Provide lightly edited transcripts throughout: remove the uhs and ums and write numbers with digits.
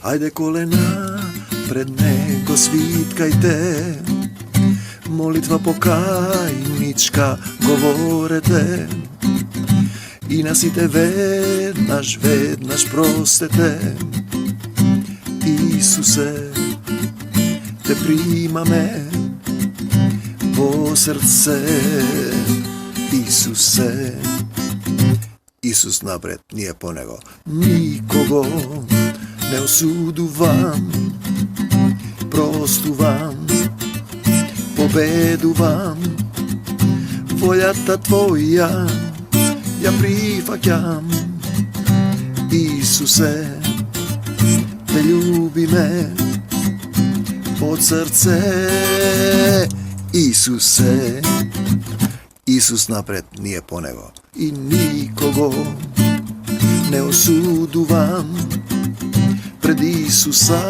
Ajde kolena pred Него svitkajte, molitva pokajnička govorete, i nasite vednaš prostete. Isuse, te primame po srce, Isuse. Isus napred nije ponego nikogo, ne osuduvam, prostuvam, pobeduvam. Voljata tvoja ja prihvaćam, Isuse, te ljubi me od srce, Isuse. Isus napred nije ponego i nikogo ne osuduvam, pred Isusa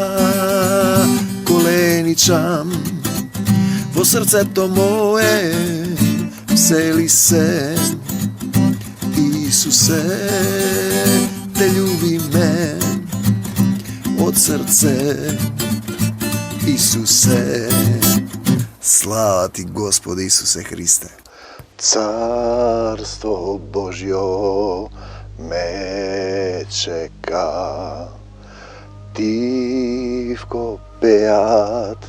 koleničam. Vo srce to moje vseli se, Isuse, te ljubi me od srce, Isuse. Slava ti, Gospod Isuse Hriste. Carstvo Božjo me čeka, divko beat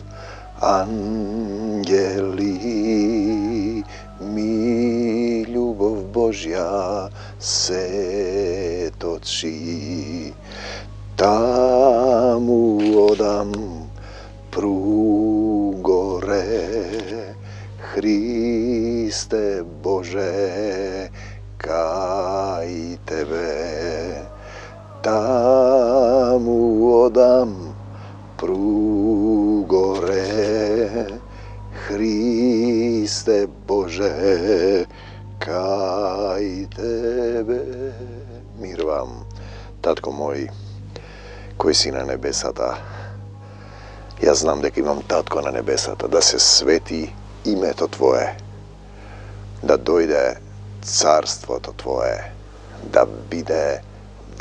angeli, mi ljubov Božja se toči. Tamu odam prugore, Hriste Bože, kaj tebe. Tamu odam prugore, Hriste Bože, kaj tebe. Mir vam, tatko moj, koji si na nebesata. Ja znam da imam tatko na nebesata, da se sveti ime to tvoje, da dojde carstvo to tvoje, da bide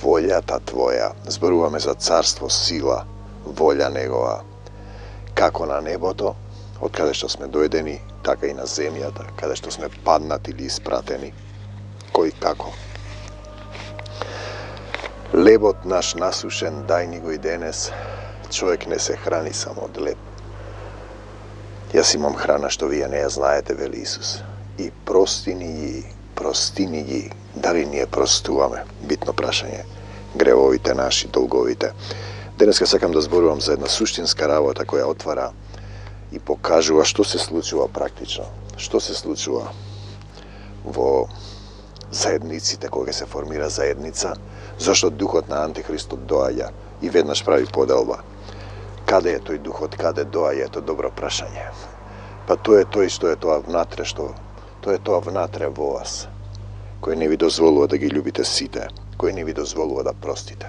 volja ta tvoja. Zboruva me za carstvo sila, volja njegova, kako na neboto, od kada što sme dojdeni, tako i na zemljata, kada što sme padnati ili isprateni, koji kako. Lebot naš nasušen, daj ni go i denes, čovjek ne se hrani samo od lep. Jaz imam hrana što vi ne znajete, veli Isus. I prostini ji, da li nije prostuvame? Bitno prašanje. Grevovite naši, dolgovite. Deneska sakam da zborujem za jedna suštinska rabota koja otvara i pokažuva što se slučuva praktično. Što se slučuva vo zajednici, tako se formira zajednica, zašto duhot na Antihristu doaja i vednaš pravi podelba. Kada je toj duhot, kada doaja, je to dobro prašanje. Pa to je to i što je to vnatre, to je to vnatre vo vas, koje ne vi dozvoluo da gi ljubite site, koje ne vi dozvoluo da prostite.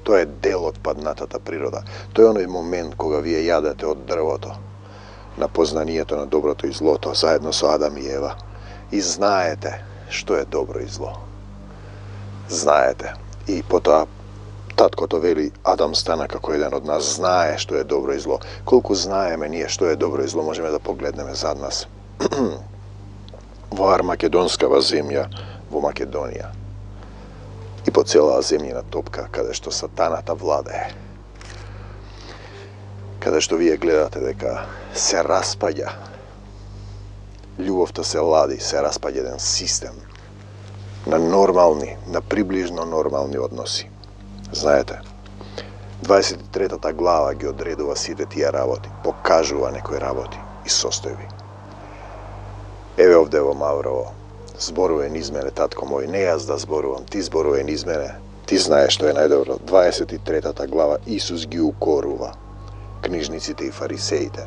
To je del odpadnata ta priroda. To je onaj moment koga vi jadate od drvoto, na poznanijeto, na dobroto i zloto, zajedno sa Adam i Eva. I znajete što je dobro i zlo. Znajete. I potom tatko to veli, Adam stana kako jedan od nas znaje što je dobro i zlo. Koliko znajeme nije što je dobro i zlo, možemo da pogledneme zad nas. Var makedonskava zemlja, vo Makedonija. I po cijela zemljina topka, kada što satanata vlade. Kada što vi gledate deka se raspadja, ljubov to se ladi, se raspadja jedan sistem na normalni, na približno normalni odnosi. Znajete, 23. ta glava gi odredува сите тие работи, покажува некои работи и состојби. Еве овде во Маврово, зборува низ мене, татко мој, не јас да зборувам, ти зборува низ мене, ти знаеш што е најдобро. 23. глава, Исус ги укорува книжниците и фарисеите.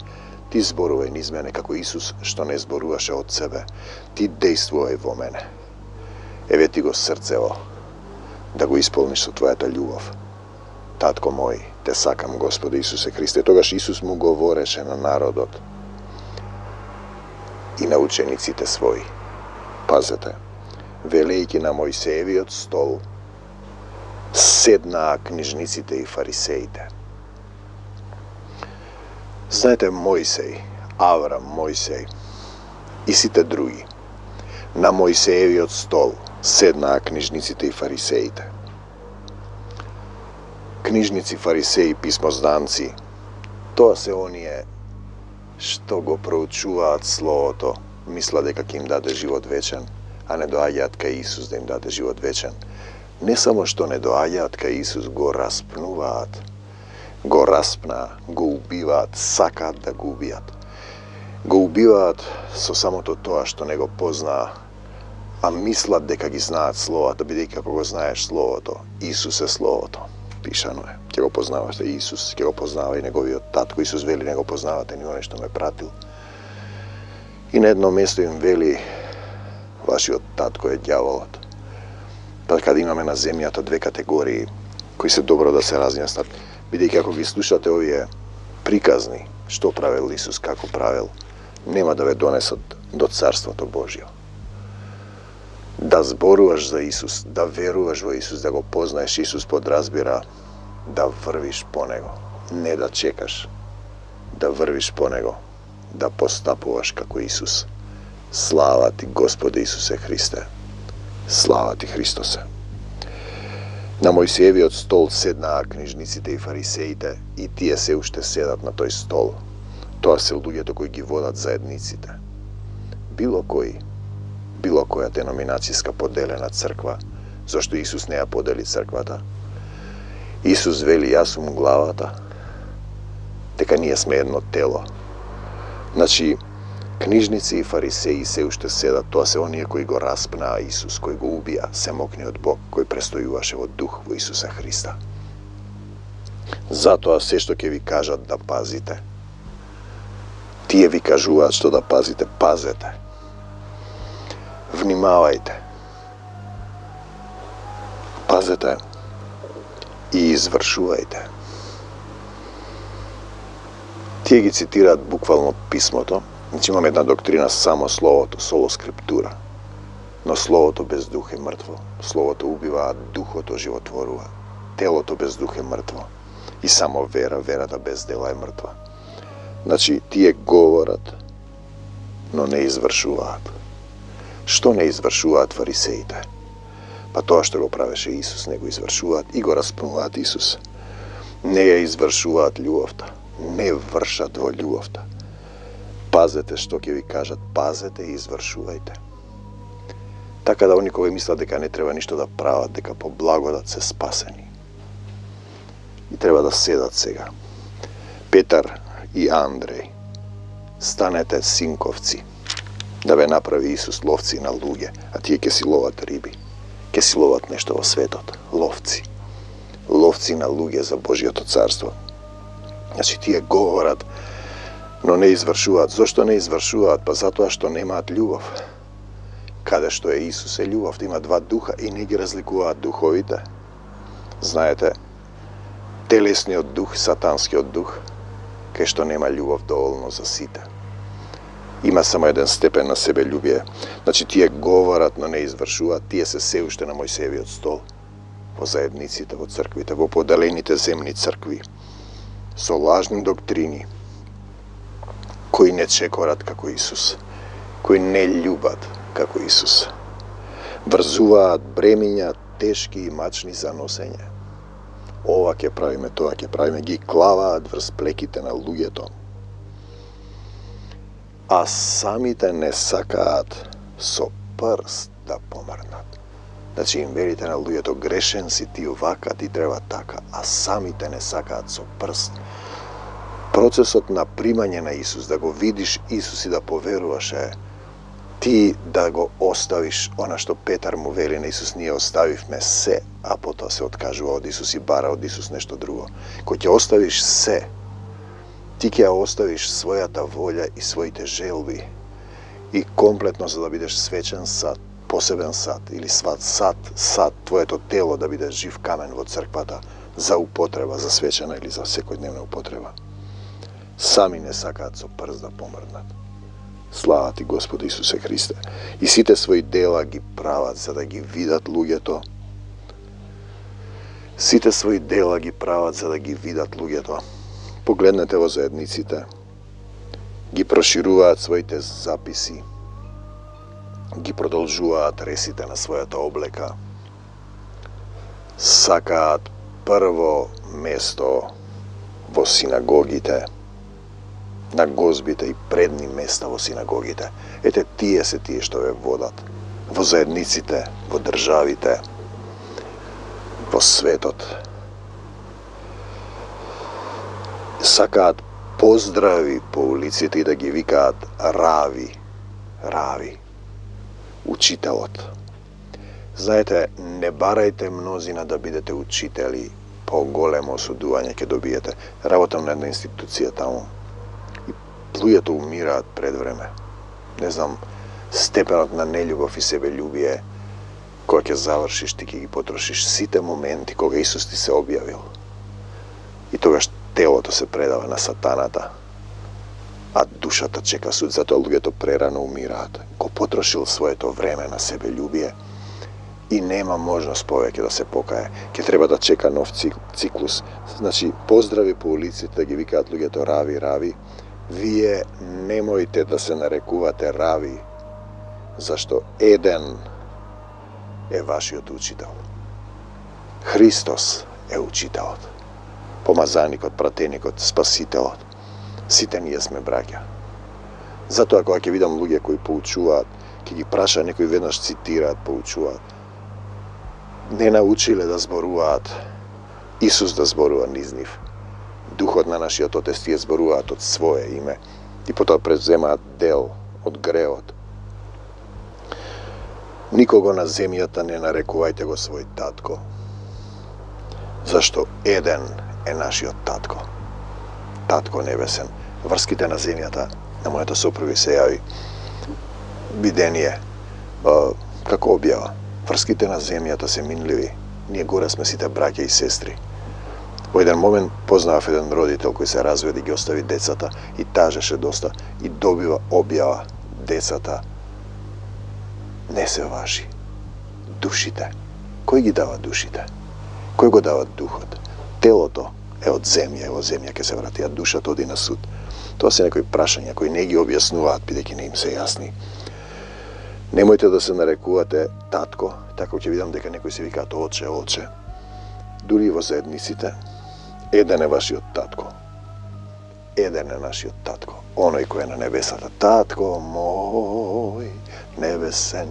Ти зборувај низ мене како Исус што не зборуваше од себе. Ти дејствувај во мене. Еве ти го срцево да го исполниш со твојата љубов. Татко мој, те сакам, Господи Исусе Христе. Тогаш Исус му говореше на народот и на учениците своји. Пазете, велејќи на Мојсеевиот стол седнаа книжниците и фарисеите. Знаете, Мојсей, Аврам, Мојсей и сите други, на Мојсеевиот стол седнаа книжниците и фарисеите. Книжници, фарисеи, писмозданци, тоа се оние што го проучуваат Словото, мисла дека ќе им даде живот вечен, а не доаѓаат кај Исус да им даде живот вечен. Не само што не доаѓаат кај Исус, го распнуваат, го распнаа, го убиваат, сакаат да го убијат. Го убиваат со самото тоа што не го познаа, а мислат дека ги знаат Словото, бидејќи ако го знаеш Словото, Исус е Словото. Пишано е. Ќе го познавате Исус, ќе го познава и неговиот татко. Исус вели, не го познавате ни оној што ме пратил. И на едно место им вели, вашиот татко е ѓаволот. Па каде имаме на земјата две категории кои се добро да се разјаснат, бидејќи ако ги слушате овие приказни, што правил Исус, како правил, нема да ве донесат до Царството Божјо. Да зборуваш за Исус, да веруваш во Исус, да го познаеш Исус, подразбира да врвиш по Него, не да чекаш, да врвиш по Него, да постапуваш како Исус. Слава ти, Господе Исусе Христе! Слава ти, Христосе! На Мојсеевиот стол седнаа книжниците и фарисеите и тие се уште седат на тој стол. Тоа се луѓето кои ги водат заедниците. Било која деноминацијска поделена црква, зашто Исус не ја подели црквата. Исус вели, јас сум главата, дека ние сме едно тело. Значи, книжници и фарисеи се уште седат, тоа се оние кои го распнаа Исус, кои го убија семокниот Бог, кој престојуваше во дух во Исуса Христа. Затоа се што ќе ви кажат да пазите, тие ви кажуваат што да пазите, пазете. Внимавајте. Пазете и извршувајте. Тие ги цитираат буквално писмото. Значи имаме една доктрина само Словото, соло скриптура. Но Словото без дух е мртво. Словото убива, а духот оживотворува. Телото без дух е мртво. И само верата без дела е мртва. Значи, тие говорат, но не извршуваат. Што не извршуваат фарисеите? Па тоа што го правеше Исус, не го извршуваат и го распнуваат Исус. Не ја извршуваат љубовта, не вршат во љубовта. Пазете што ќе ви кажат, пазете и извршувајте. Така да они кои мислат дека не треба ништо да прават, дека по благодат се спасени. И треба да седат сега. Петар и Андреј, станете синковци, да ве направи Исус ловци на луѓе, а тие ќе си ловат риби, ќе си ловат нешто во светот, ловци. Ловци на луѓе за Божјото царство. Значи тие говорат, но не извршуваат. Зошто не извршуваат? Па затоа што немаат љубов. Каде што е Исус е љубов, има два духа и не ги разликуваат духовите. Знаете, телесниот дух, сатанскиот дух, кај што нема љубов доволно за сите. Има само еден степен на себељубие. Значи тие говорат, но не извршуваат, тие се уште на Мојсеевиот стол, во заедниците, во црквите, во поделените земни цркви, со лажни доктрини, кои не чекорат како Исус, кои не љубат како Исус. Врзуваат бремиња тешки и мачни за носење. Ова ќе правиме, тоа ќе правиме, ги клаваат врз плеките на луѓето. А самите не сакаат со прст да помрнат. Значи им велите на луѓето, грешен си ти овака, ти треба така, а самите не сакаат со прст. Процесот на примање на Исус, да го видиш Исус и да поверуваш е ти да го оставиш она што Петар му вели на Исус, ние оставивме се, а потоа се откажува од Исус и бара од Исус нешто друго. Кој ќе оставиш се, ти ќе ја оставиш својата волја и своите желби и комплетно за да бидеш свечен сад, посебен сад или сад, твоето тело да биде жив камен во црквата за употреба, за свечена или за секојдневна употреба. Сами не сакаат со прст да помрднат. Слава ти, Господи Исусе Христе. И сите своји дела ги прават за да ги видат луѓето. Сите своји дела ги прават за да ги видат луѓето. Погледнете во заедниците, ги прошируваат своите записи, ги продолжуваат ресите на својата облека, сакаат прво место во синагогите, на гозбите и предни места во синагогите. Ете, тие се тие што ве водат во заедниците, во државите, во светот. Сакаат поздрави по улиците и да ги викаат Рави, Рави, учителот. Знаете, не барајте мнозина да бидете учители, по-големо осудување ќе добиете. Работам на една институција таму и луѓето умираат пред време. Не знам, степенот на нељубов и себељубие кога ќе завршиш, ти ќе ги потрошиш сите моменти кога Исус ти се објавил. И тогаш телото се предава на сатаната, а душата чека суд. Затоа луѓето прерано умираат. Го потрошил своето време на себељубие и нема можност повеќе да се покае. Ќе треба да чека нов циклус. Значи, поздрави по улиците, да ги викаат луѓето Рави, Рави. Вие немојте да се нарекувате Рави, зашто еден е вашиот учител. Христос е учителот, помазаникот, пратеникот, спасителот. Сите ние сме браќа. Затоа кога ќе видам луѓе кои поучуваат, ќе ги праша, некои веднаш цитираат, поучуваат. Не научиле да зборуваат Исус да зборува низ нив. Духот на нашиот Отец тие зборуваат од свое име и потоа преземаат дел од греот. Никого на земјата не нарекувајте го свој татко, зашто еден е нашиот татко. Татко небесен. Врските на земјата, на мојата сопруга се јави видение, како објава. Врските на земјата се минливи. Ние горе сме сите браќа и сестри. Во еден момент познавав еден родител кој се разведе и ги остави децата и тажеше доста и добива објава. Децата не се ваши. Душите. Кој ги дава душите? Кој го дава духот? Телото е од земја, во земја ќе се врати, а душата оди на суд. Тоа се некои прашања кои не ги објаснуваат, бидејќи не им се јасни. Немојте да се нарекувате татко, така ќе видам дека некои се викаат оче, оче. Дури во заедниците, еден е вашиот татко. Еден е нашиот татко, оној кој е на небесата. Татко мој небесен,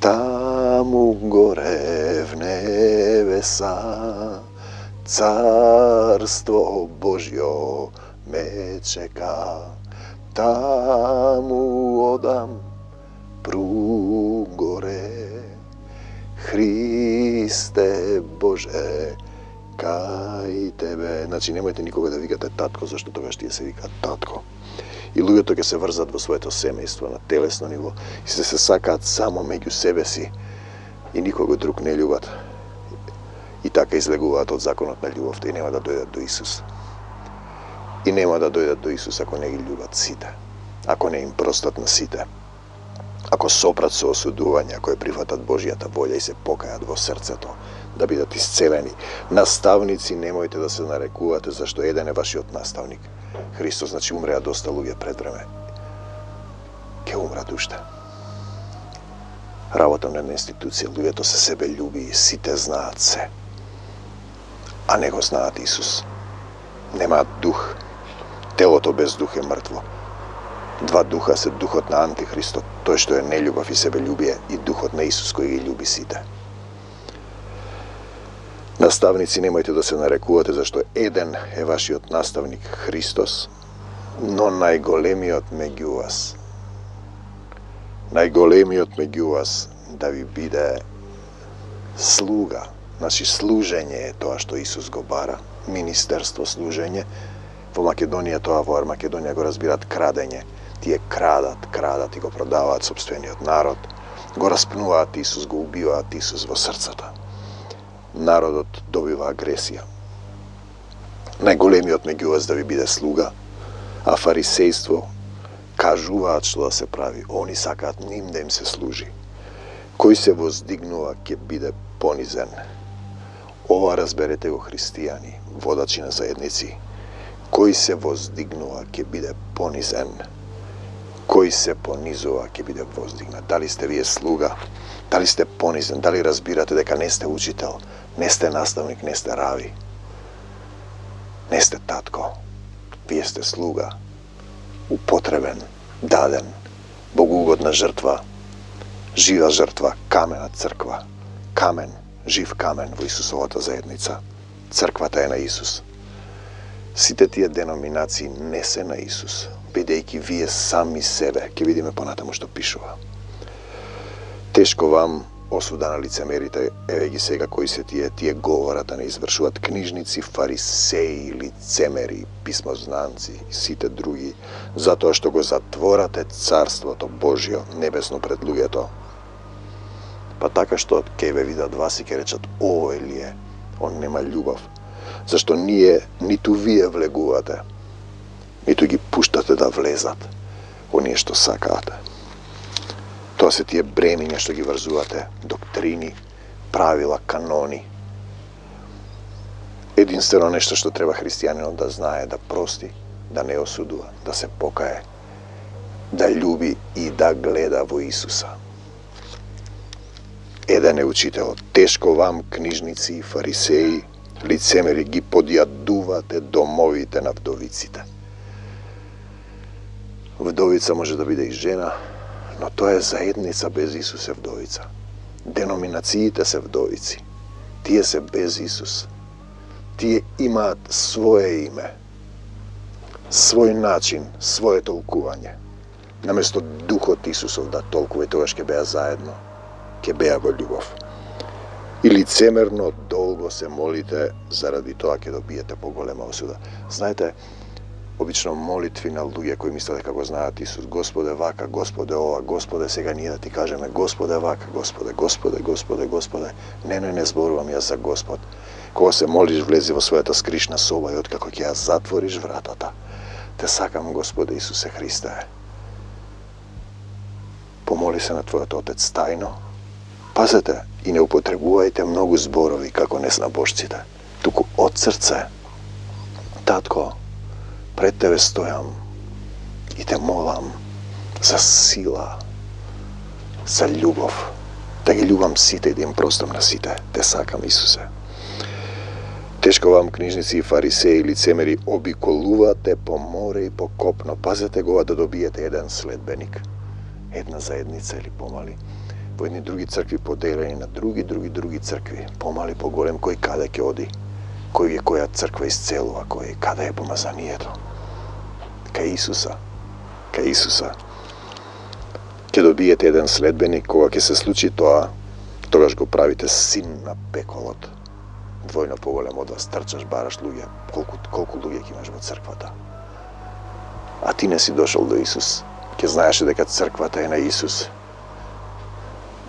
таму горе в небеса, Царство Божјо ме чека, таму одам пругоре. Христе Боже, кај Тебе. Значи, немојте никога да викате татко, зашто тогаш тие се викаат татко. И луѓето ќе се врзат во своето семејство на телесно ниво и се сакаат само меѓу себе си и никого друг не љубат. И така излегуваат од законот на љубовта и нема да дојдат до Исус. И нема да дојдат до Исус ако не ги љубат сите, ако не им простат на сите, ако сопрат со осудување, ако ја прифатат Божјата волја и се покајат во срцето да бидат исцелени. Наставници немојте да се нарекувате, зашто еден е вашиот наставник. Христос, значи умреа доста луѓе пред време. Ке умрат уште. Работам на една институција, луѓето се себе љуби и сите знаат се, а не го знаат Исус. Немаат дух. Телото без дух е мртво. Два духа се духот на Антихристот, тој што е нељубов и себељубие, и духот на Исус кој ги љуби сите. Наставници немојте да се нарекувате, зашто еден е вашиот наставник Христос, но најголемиот меѓу вас, да ви биде слуга. Значи служење е тоа што Исус го бара, министерство служење. Во Македонија тоа, во Македонија го разбират крадење. Тие крадат и го продаваат сопствениот народ, го распнуваат Исус, го убиваат Исус во срцата. Народот добива агресија. Најголемиот меѓу вас да ви биде слуга, а фарисејство кажуваат што да се прави. Они сакаат ним да им се служи. Кој се воздигнува ќе биде понизен. Ова разберете го христијани, водачи на заедници. Кој се воздигнува ќе биде понизен. Кој се понизува ќе биде воздигнат. Дали сте вие слуга? Дали сте понизен? Дали разбирате дека не сте учител? Не сте наставник, не сте рави? Не сте татко? Вие сте слуга. Употребен, даден, богоугодна жртва, жива жртва, камена црква. Камен, жив камен во Исусовата заедница. Црквата е на Исус. Сите тие деноминации не се на Исус, бидејќи вие сами себе, ќе видиме понатаму што пишува. Тешко вам осуда на лицемерите, еве ги сега кои се тие говорат да не извршуваат книжници, фарисеи, лицемери, писмознанци и сите други, затоа што го затворате царството Божјо небесно пред луѓето. Па така што ќе ве видат вас и ќе речат: о, Елие, он нема љубов. Зашто ниту вие влегувате, ниту ги пуштате да влезат оние што сакаате. Тоа се тие бремиња што ги врзувате, доктрини, правила, канони. Единствено нешто што треба христијанинот да знае, да прости, да не осудува, да се покае, да љуби и да гледа во Исуса. Еден е учителот: тешко вам, книжници и фарисеи, лицемери, ги подјадувате домовите на вдовиците. Вдовица може да биде и жена, но тоа е заедница без Исус е вдовица. Деноминациите се вдовици. Тие се без Исус. Тие имаат свое име, свој начин, свое толкување. Наместо Духот Исусов да толкува, тогаш ќе беа заедно, ќе беа во љубов. И лицемерно долго се молите, заради тоа ќе добиете поголема осуда. Знаете, обично молитви на луѓе кои мислат дека го знаат Исус: Господе вака, Господе ова, Господе сега ние да ти кажеме Господе вака, Господе, Господе, Господе, Господе. Не зборувам јас за Господ. Кога се молиш, влези во својата скришна соба и откако ќе ја затвориш вратата, те сакам, Господе Исусе Христе. Помоли се на твојот Отец тајно. Пазете и не употребувајте многу зборови како незнабожците, туку од срце: Татко, пред тебе стојам и те молам за сила, за љубов, да ги љубам сите и да им простам на сите. Те сакам, Исусе. Тешко вам, книжници и фарисеи, лицемери, обиколувате по море и по копно. Пазете го да добиете еден следбеник, една заедница или помали. Во едни други цркви поделени на други цркви, помали, поголем, кој каде ќе оди, кој е која црква исцелува, кој каде е помазанието. Кај Исуса, кај Исуса. Ќе добиете еден следбеник. Кога ќе се случи тоа, тогаш го правите син на пеколот. Двојно поголем од вас, трчаш, бараш луѓе, колку луѓе ќе имаш во црквата. А ти не си дошол до Исус. Ќе знаеш дека црквата е на Исус,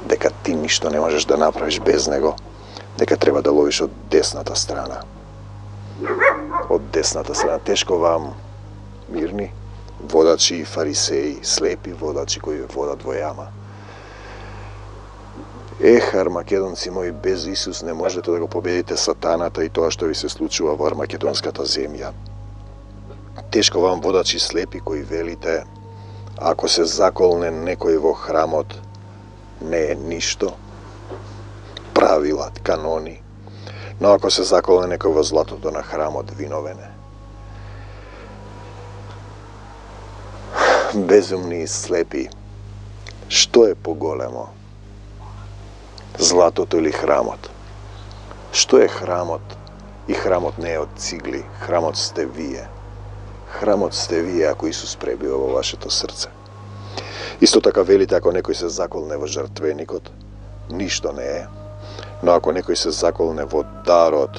дека ти ништо не можеш да направиш без него, дека треба да ловиш од десната страна. Од десната страна. Тешко вам, мирни, водачи и фарисеи, слепи водачи кои водат во јама. Армакедонци мои, без Исус не можете да го победите сатаната и тоа што ви се случува во армакедонската земја. Тешко вам, водачи слепи кои велите: ако се заколне некој во храмот, не е ништо, правила, канони, но ако се заколне некој во златото на храмот, виновен е. Безумни и слепи, што е поголемо? Златото или храмот? Што е храмот? И храмот не е од цигли, храмот сте вие. Храмот сте вие ако Исус пребива во вашето срце. Исто така велите, ако некој се заколне во жртвеникот, ништо не е, но ако некој се заколне во дарот,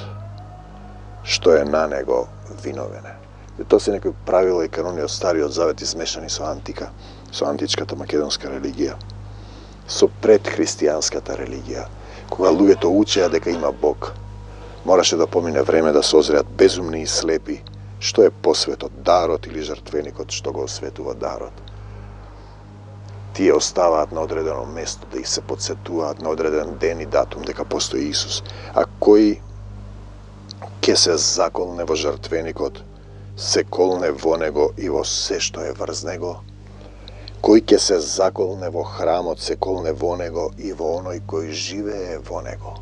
што е на него, виновен е. Тоа се некои правила и канони од Стариот Завет измешани со антика, со античката македонска религија, со предхристијанската религија. Кога луѓето учеа дека има Бог, мораше да помине време да созреат безумни и слепи, што е посветот, дарот или жртвеникот, што го осветува дарот. Тие оставаат на одредено место, да их се подсетуваат на одреден ден и датум дека постои Исус. А кој ќе се заколне во жртвеникот, се колне во него и во се што е врз него, кој ќе се заколне во храмот се колне во него и во оној кој живее во него.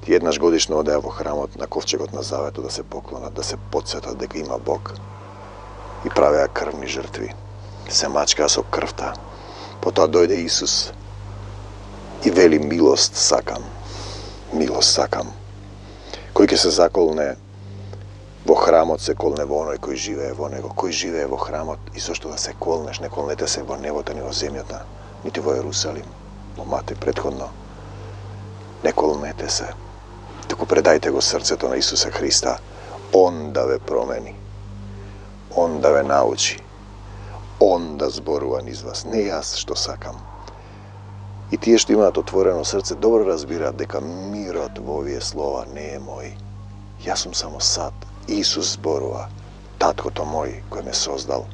Ти еднаш годишно одеа во храмот на ковчегот на заветот да се поклонат, да се потсетат дека има Бог и правеа крвни жртви. Се мачкаа со крвта. Потоа дојде Исус и вели милост сакам. Милост сакам. Кој ќе се заколне во храмот се колне во оној кој живее во него. Кој живее во храмот и зошто да се колнеш, не колнете се во небото ни во земјата, нити во Јерусалим, во Матеј претходно. Не колнете се. Туку предајте го срцето на Исуса Христа. Он да ве промени. Он да ве научи. Он да зборува низ вас. Не јас што сакам. И тие што имаат отворено срце добро разбираат дека мирот во овие слова не е мој. Јас сум само сад. Исус зборува. Таткото мој кој ме создал.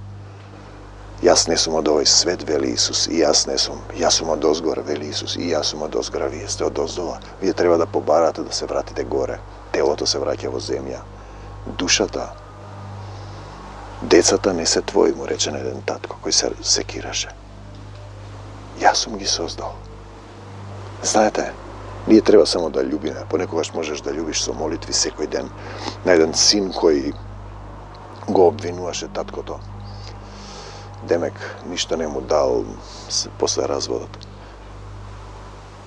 Јас не сум од овој свет, вели Исус, и јас не сум. Јас сум од озгора, вели Исус, и јас сум од озгора, вие сте од оздола. Вие треба да побарате да се вратите горе. Телото се враќа во земја. Душата, децата не се твои, му рече на еден татко кој се секираше. Јас сум ги создал. Знаете, ние треба само да љубиме. Понекогаш можеш да љубиш со молитви секој ден. На еден син кој го обвинуваше таткото. Демек, ништо не му дал после разводот.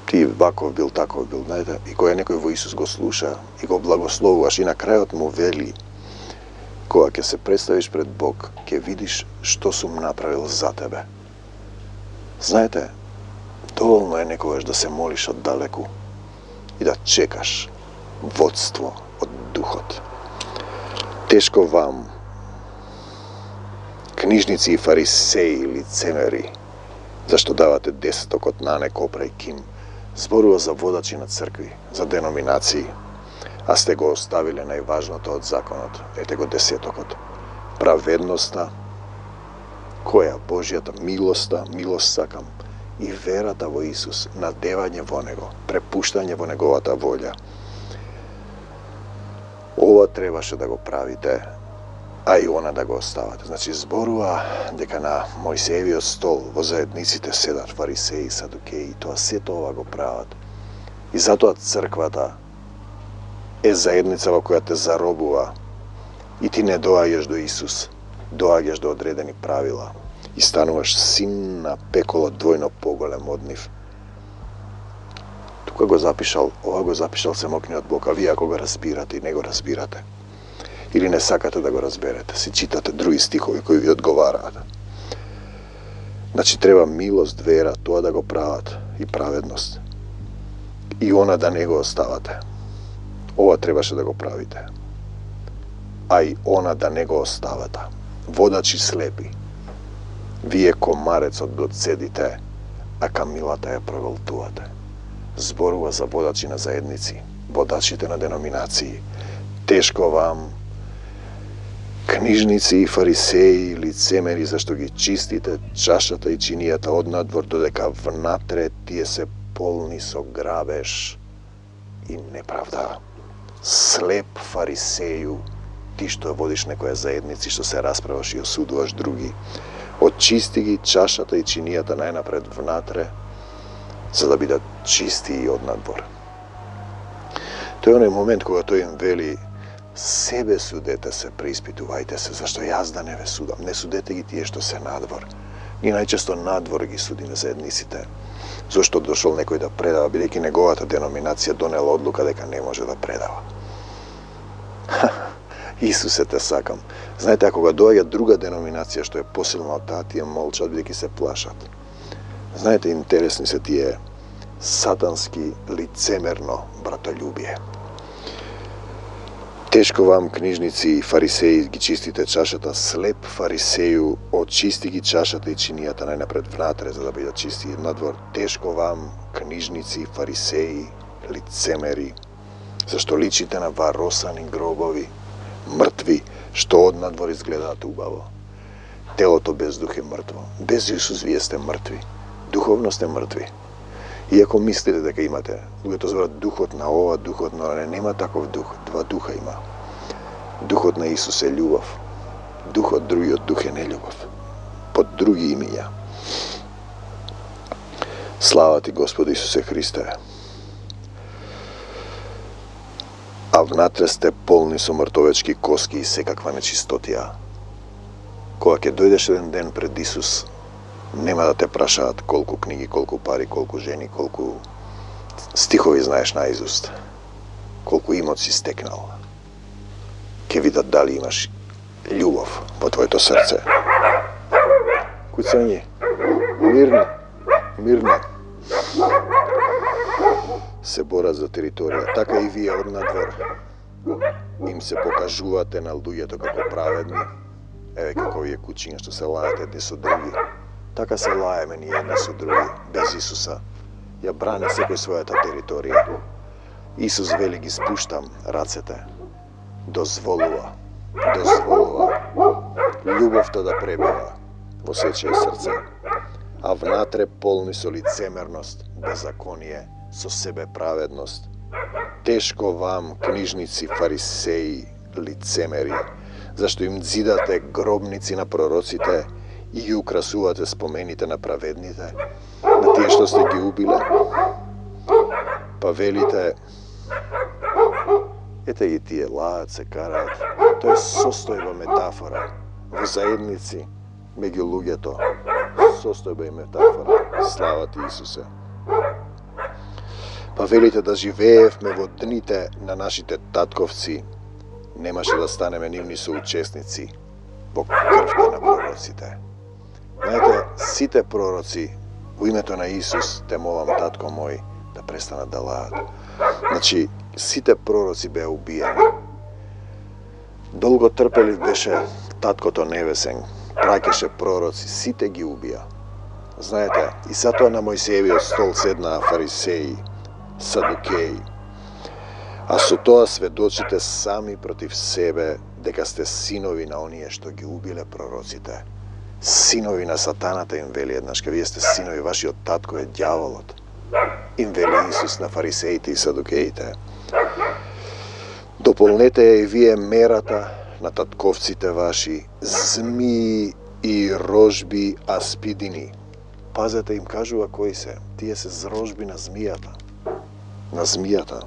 Ти ваков бил, таков бил, знаете, и кој некој во Исус го слуша и го благословуваш и на крајот му вели, кога ќе се представиш пред Бог, ќе видиш што сум направил за тебе. Знаете, доволно е некогаш да се молиш од далеку и да чекаш водство од Духот. Тешко вам, книжници и фарисеи, лицемери, зашто давате десетокот нане, копра и ким, зборува за водачи на цркви, за деноминации, а сте го оставиле најважното од законот, ете го десетокот. Праведноста, која Божјата милоста, милост сакам, и верата во Исус, надевање во Него, препуштање во Неговата волја. Ова требаше да го правите, а и она да го оставате. Значи, зборува дека на Мојсеевиот стол во заедниците седат фарисеи и садукеи, тоа сето ова го прават. И затоа црквата е заедница во која те заробува и ти не доаѓаш до Исус, доаѓаш до одредени правила и стануваш син на пеколот двојно поголем од нив. Тука го запишал, ова го запишал Семокниот Бог, а вие ако го разбирате и не го разбирате, или не сакате да го разберете, си читате други стихови кои ви одговараат. Значи, треба милост, вера, тоа да го прават и праведност. И она да не го оставате. Ова требаше да го правите. А и она да не го оставате. Водачи слепи. Вие комарецот го цедите, а камилата ја проголтувате. Зборува за водачи на заедници, водачите на деноминации. Тешко вам, книжници и фарисеи, лицемери, зашто ги чистите чашата и чинијата однадвор, додека внатре тие се полни со грабеж и неправда. Слеп фарисеју, ти што водиш некоја заедници, што се расправаш и осудуваш други, очисти ги чашата и чинијата најнапред внатре, за да бидат чисти и однадвор. Тој е оној момент кога тој им вели: себе судете се, преиспитувајте се, зашто јас да не ве судам. Не судете ги тие што се надвор. Ние најчесто надвор ги судиме заедниците, зашто дошол некој да предава, бидејќи неговата деноминација донела одлука дека не може да предава. Исусе, те сакам. Знаете, ако кога доаѓа друга деноминација што е посилна од таа, тие молчат бидејќи се плашат. Знаете, интересни се тие сатански лицемерно братолюбие. Тешко вам, книжници и фарисеи, ги чистите чашата, слеп фарисеју, очисти ги чашата и чинијата најнапред внатре, за да бидат чисти надвор. Тешко вам, книжници и фарисеи, лицемери, зашто личите на варосани гробови, мртви, што однадвор изгледаат убаво. Телото без дух е мртво. Без Исус вие сте мртви. Духовно сте мртви. Иако мислите дека имате, луѓето зборат духот на ова, духот на оне, нема таков дух, два духа има. Духот на Исус е љубов. Духот, другиот дух е нељубов. Под други имиња. Слава ти, Господи Исусе Христе. А внатре сте полни со мртовечки коски и секаква нечистотија. Кога ќе дојдеш еден ден пред Исус, нема да те прашаат колку книги, колку пари, колку жени, колку стихови знаеш наизуст, колку имот си стекнал. Ке видат дали имаш љубов во твоето срце. Куцањи, мирни, мирни. Се борат за територија, така и вие од надвор. Им се покажувате на луѓето како праведни. Еве како вие кучиња што се лајате едни со други. Така се лаеме ние едни со други, без Исуса. Ја бране секој својата територија. Исус вели ги спуштам рацете. Дозволува. Љубовта да пребива во сечие срце, а внатре полни со лицемерност, беззаконие, со себе праведност. Тешко вам, книжници, фарисеи, лицемери, зашто им дзидате гробници на пророците и ги украсувате спомените на праведните, на тие што сте ги убиле. Па велите, ете и тие лаат, се караат. Тоа е состојба метафора во заедници меѓу луѓето. Состојба и метафора. Слава ти, Исусе. Па велите да живеевме во дните на нашите татковци, немаше да станеме нивни соучесници во крвта на пророците. Знаете, сите пророци во името на Исус, те молам, татко мој, да престанат да лаат. Значи, сите пророци беа убиени. Долго трпелив беше таткото небесен, праќаше пророци, сите ги убија. Знаете, и затоа на Мојсеевиот стол седнаа фарисеи, садукеи. А со тоа сведочите сами против себе дека сте синови на оние што ги убиле пророците. Синови на сатаната им вели еднаш, вие сте синови, вашиот татко е ѓаволот. Им вели Исус на фарисеите и садукеите. Дополнете ја и вие мерата на татковците ваши, змии и рожби аспидини. Пазете, им кажува кои се. Тие се зрожби на змијата. На змијата.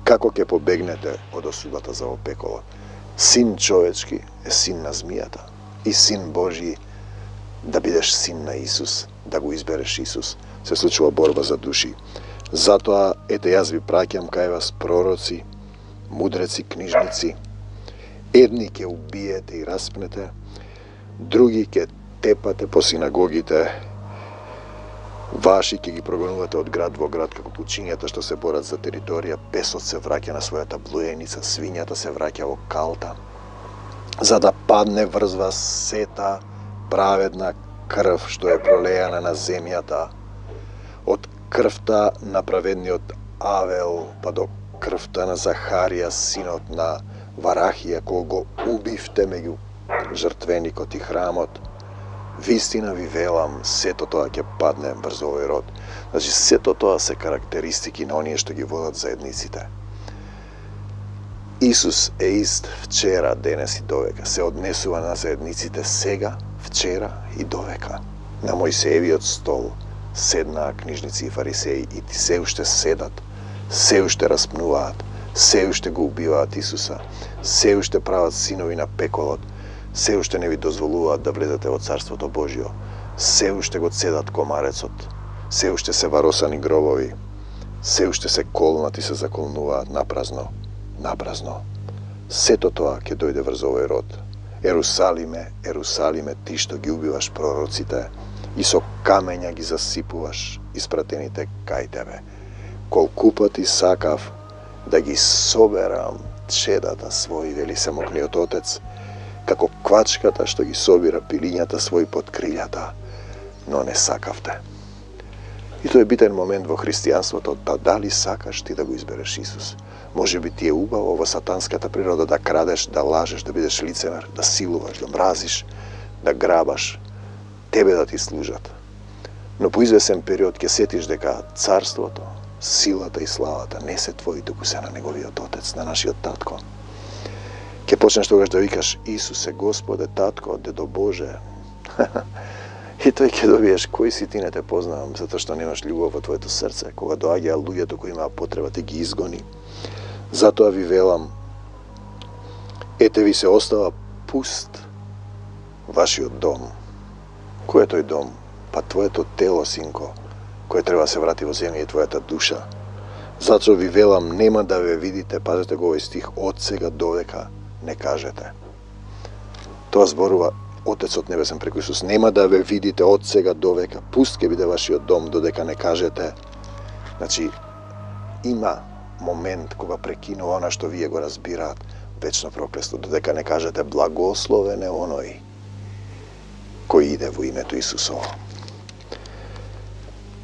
Како ќе побегнете од осудата за опеколот? Син човечки е син на змијата. И син Божи, да бидеш син на Исус, да го избереш Исус, се случува борба за души. Затоа, ете, јас ви праќам кај вас пророци, мудреци, книжници. Едни ќе убиете и распнете, други ќе тепате по синагогите, ваши ќе ги прогонувате од град во град како кучињата што се борат за територија, песот се враќа на својата блуеница, свињата се враќа во калта, за да падне врз вас сета праведна крв што е пролејана на земјата, од крвта на праведниот Авел па до крвта на Захарија, синот на Варахија, кој го убивте меѓу жртвеникот и храмот. Вистина ви велам, сето тоа ќе падне врз овој род. Значи, сето тоа се карактеристики на оние што ги водат заедниците. Исус е ист вчера, денес и довека. Се однесува на заедниците сега, вчера и довека. На Мојсеевиот стол седнаа книжници и фарисеи и ти се уште седат, се уште распнуваат, се уште го убиваат Исуса, се уште прават синови на пеколот, се уште не ви дозволуваат да влезете во Царството Божјо, се уште го цедат комарецот, се уште се варосани гробови, се уште се колнат и се заколнуваат напразно, напразно. Сето тоа ќе дојде врз овој род. Ерусалиме, Ерусалиме, ти што ги убиваш пророците и со камења ги засипуваш испратените кај тебе. Колку пати сакав да ги соберам чедата своји, вели Семокниот Отец, како квачката што ги собира пилињата своји под крилјата, но не сакавте. И тоа е битен момент во христијанството, да дали сакаш ти да го избереш Исус. Може би ти е убаво во сатанската природа да крадеш, да лажеш, да бидеш лицемер, да силуваш, да мразиш, да грабаш, тебе да ти служат. Но по извесен период ќе сетиш дека царството, силата и славата не се твои, туку се на неговиот Отец, на нашиот татко. Ке почнеш тогаш да викаш Исусе, Господе, Татко, Дедо Боже. И тој ќе добиеш кој си ти, не те познавам, затоа што немаш љубов во твоето срце. Кога доаѓаа луѓето кои имаа потреба, те ги изгони. Затоа ви велам, ете ви се остава пуст вашиот дом. Кој е тој дом? Па твоето тело, синко, кое треба да се врати во земја, и твојата душа. Затоа ви велам, нема да ве видите, пазете го овој стих, од сега довека не кажете. Тоа зборува Отецот Небесен преку Исус. Нема да ве видите од сега довека, пуст ќе биде вашиот дом, додека не кажете. Значи, има момент кога прекинува она што вие го разбираат, вечно проклество, додека не кажете благословен е оној кој иде во името Исусово.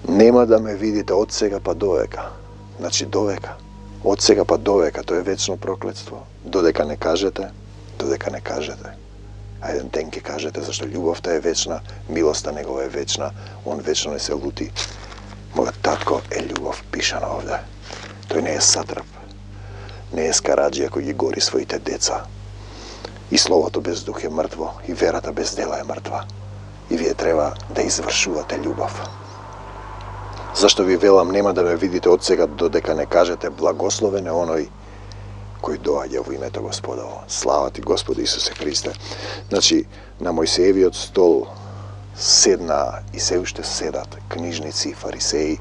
Нема да ме видите од сега па довека. Значи довека. Од сега па довека, тоа е вечно проклетство. Додека не кажете, додека не кажете. А еден ден ќе кажете, зашто љубовта е вечна, милоста негова е вечна, он вечно не се лути. Мојот татко е љубов пишана овде. Тој не е сатрап, не е скараджија кој ги гори своите деца. И словото без дух е мртво, и верата без дела е мртва. И вие треба да извршувате љубов. Зашто ви велам, нема да ме видите од сега додека не кажете благословен е оној кој доаѓа во името Господово. Слава ти, Господи Исусе Христе. Значи, на Мојсеевиот стол седна и се уште седат книжници и фарисеи.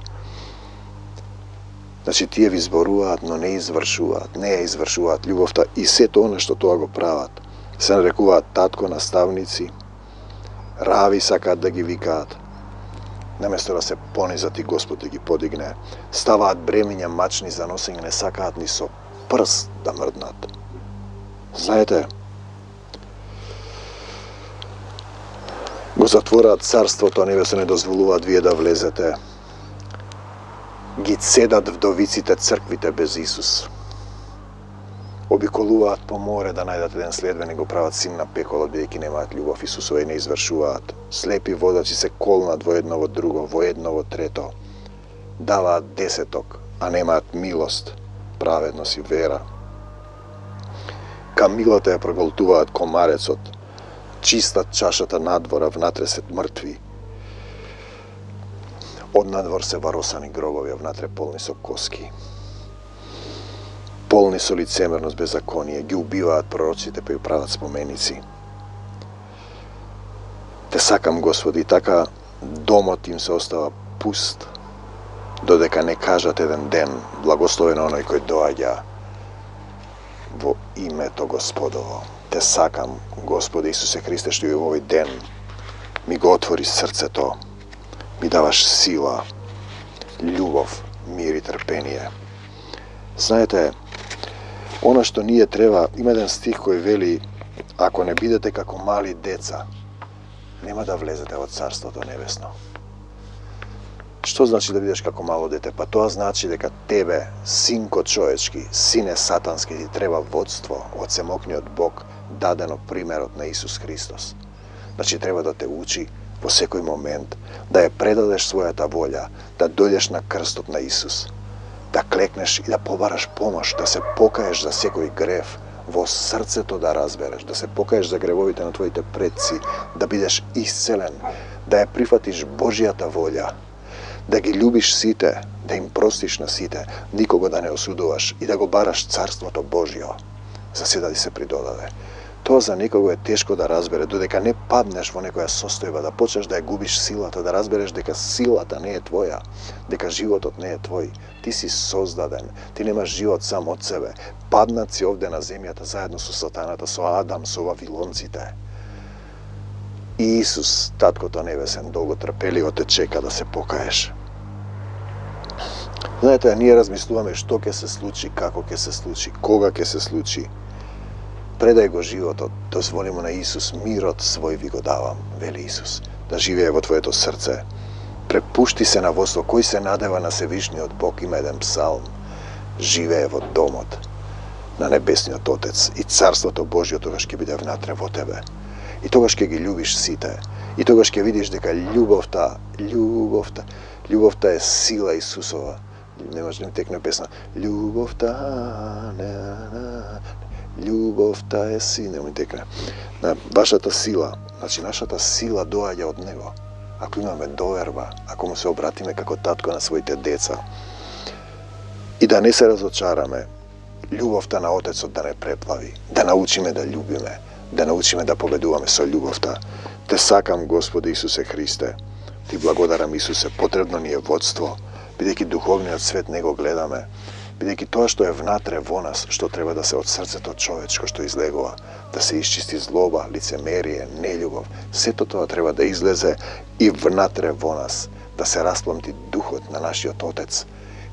Значи, тие ви зборуваат, но не извршуваат, не ја извршуваат љубовта, и сето она што тоа го прават. Се нарекуваат татко, наставници, рави сакаат да ги викаат, наместо да се понизат и Господ да ги подигне. Ставаат бремиња мачни за носење, не сакаат ни со прст да мрднат. Знаете, го затвораат царството небесно, не дозволуваат вие да влезете. Ги цедат вдовиците црквите без Исус. Обиколуваат по море да најдат еден следбеник, го прават син на пеколот, бидејќи немаат љубов Исусова и не извршуваат. Слепи водачи се колнат во едно во друго, во едно во трето. Даваат десеток, а немаат милост, праведност и вера. Камилата ја проголтуваат комарецот, чистат чашата надвора, внатре се мртви. Од надвор се варосани гробови, а внатре полни со коски. Полни со лицемерност, беззаконие, ги убиваат пророците, па ја прават споменици. Те сакам, Господи, така домот им се остава пуст, додека не кажат еден ден, благословен оној кој доаѓа во името Господово. Те сакам, Господи Исусе Христе, што и во овој ден ми го отвори срцето, ми даваш сила, љубов, мир и трпение. Знаете, она што ние треба, има еден стих кој вели, ако не бидете како мали деца, нема да влезете во Царството Небесно. Што значи да бидеш како мало дете? Па тоа значи дека тебе, синко човечки, сине сатански, ти треба водство од семокниот Бог, дадено примерот на Исус Христос. Значи треба да те учи во секој момент, да ја предадеш својата волја, да дојдеш на крстот на Исус, да клекнеш и да побараш помош, да се покаеш за секој грев, во срцето да разбереш, да се покаеш за гревовите на твоите предци, да бидеш исцелен, да ја прифатиш Божјата волја, да ги љубиш сите, да им простиш на сите, никого да не осудуваш и да го бараш Царството Божјо, за се да ти се придодаде. Тоа за некого е тешко да разбере, додека не паднеш во некоја состојба, да почнеш да ја губиш силата, да разбереш дека силата не е твоја, дека животот не е твој. Ти си создаден, ти немаш живот сам од себе. Паднат си овде на земјата заедно со сатаната, со Адам, со вавилонците. И Исус, Таткото Небесен, долго трпеливо те чека да се покаеш. Знаете, ние размислуваме што ќе се случи, како ќе се случи, кога ќе се случи. Предај го животот, дозволи му на Исус, мирот свој ви го давам, вели Исус, да живее во твоето срце. Препушти се на водство, кој се надева на Севишниот Бог, има еден псалм, живее во домот на Небесниот Отец и Царството Божјо тогаш ќе биде внатре во тебе. И тогаш ќе ги љубиш сите. И тогаш ќе видиш дека љубовта е сила Исусова. Не може да ми текне песна. Љубовта, Љубов та е сина, вашата сила, значи нашата сила доаѓа од него. Ако имаме доверба, ако му се обратиме како татко на своите деца и да не се разочараме, љубовта на Отецот да не преплави, да научиме да љубиме, да научиме да победуваме со љубовта. Те сакам, Господи Исусе Христе, Ти благодарам, Исусе, потребно ни е водство, бидејќи духовниот свет не го гледаме, бидејќи тоа што е внатре во нас, што треба да се од срцето човечко што излегува, да се исчисти злоба, лицемерие, нељубов, сето тоа треба да излезе и внатре во нас, да се распламти духот на нашиот Отец,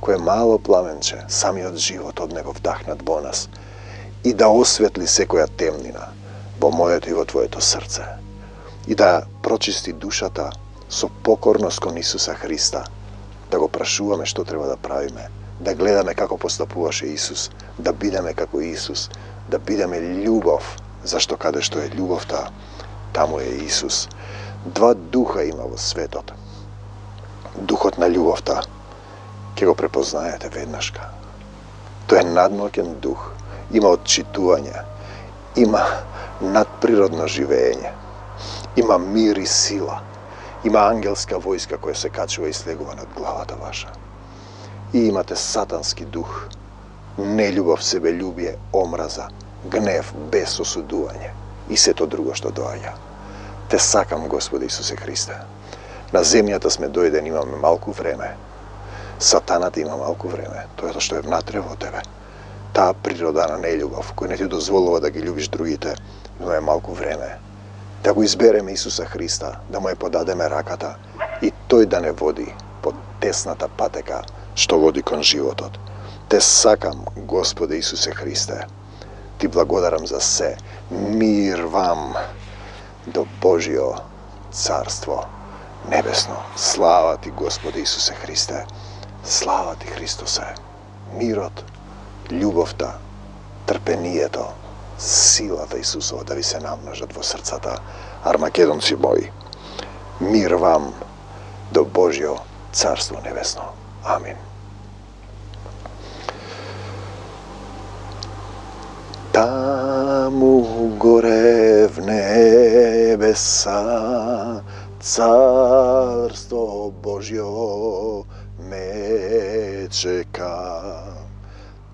кој е мало пламенче, самиот живот од него вдахнат во нас, и да осветли секоја темнина во моето и во Твоето срце, и да прочисти душата со покорност кон Исуса Христа, да го прашуваме што треба да правиме, да гледаме како постапуваше Исус, да бидеме како Исус, да бидеме љубов, зашто каде што е љубовта, таму е Исус. Два духа има во светот. Духот на љубовта, ќе го препознаете веднашка. Тој е надмоќен дух, има отчитување, има надприродно живење, има мир и сила, има ангелска војска која се качува и слегува над главата ваша. И имате сатански дух, нељубов, себељубие, омраза, гнев, без осудување и сето друго што доаѓа. Те сакам, Господи Исусе Христе. На земјата сме дојдени, имаме малку време. Сатаната има малку време, тоа што е внатре во тебе. Таа природа на нељубов, кој не ти дозволува да ги љубиш другите, имаме малку време. Да го избереме Исуса Христа, да му ја подадеме раката и тој да не води по тесната патека што води кон животот. Те сакам, Господи Исусе Христе. Ти благодарам за се. Мир вам до Божио Царство Небесно. Слава Ти, Господи Исусе Христе. Слава Ти, Христосе. Мирот, љубовта, трпението, силата Исусова да ви се намножат во срцата. Армагедонци мои, мир вам до Божио Царство Небесно. Амин. Таму горе в небеса Царство Божјо ме чека.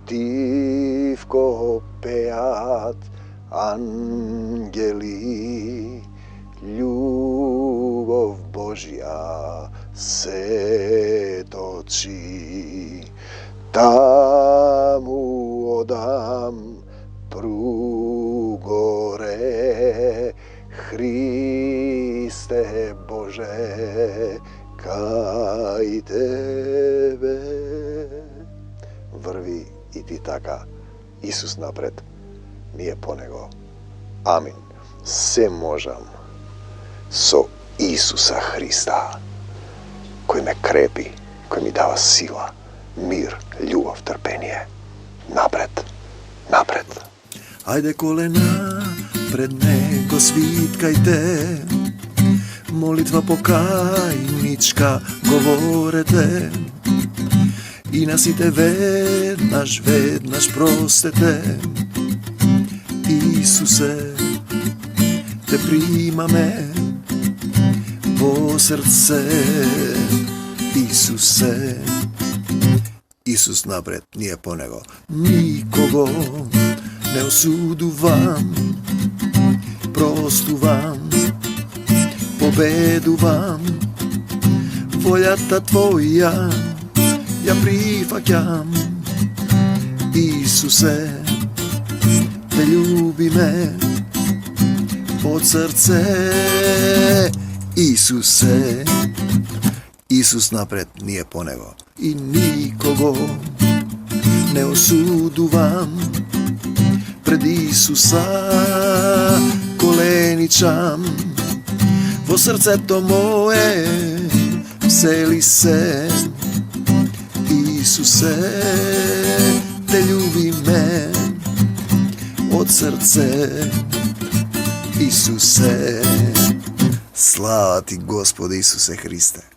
Тивко пеат ангели, љубов Божја се точи. Таму одам пругоре, Христе Боже, кај Тебе. Врви и ти така, Исус напред, ние по Него. Амин. Се можам со Исуса Христа, кој ме крепи, кој ми дава сила, мир, љубов, трпение. Напред, напред. Ајде колена пред Него свиткајте, молитва покајничка говорете, и на сите веднаш простете. Исусе, те примаме во срце. Исусе, Исус напред, ние по Него. Никого не осудувам, простувам, победувам. Волјата Твоја ја прифаќам. Исусе, те љубиме од срце. Исусе, Исус напред, ние по Него. И никого не осудувам, пред Исуса коленичам. Во срцето мое всели се. Исусе, те љубиме од срце. Исусе, слава Ти, Господи Исусе Христе.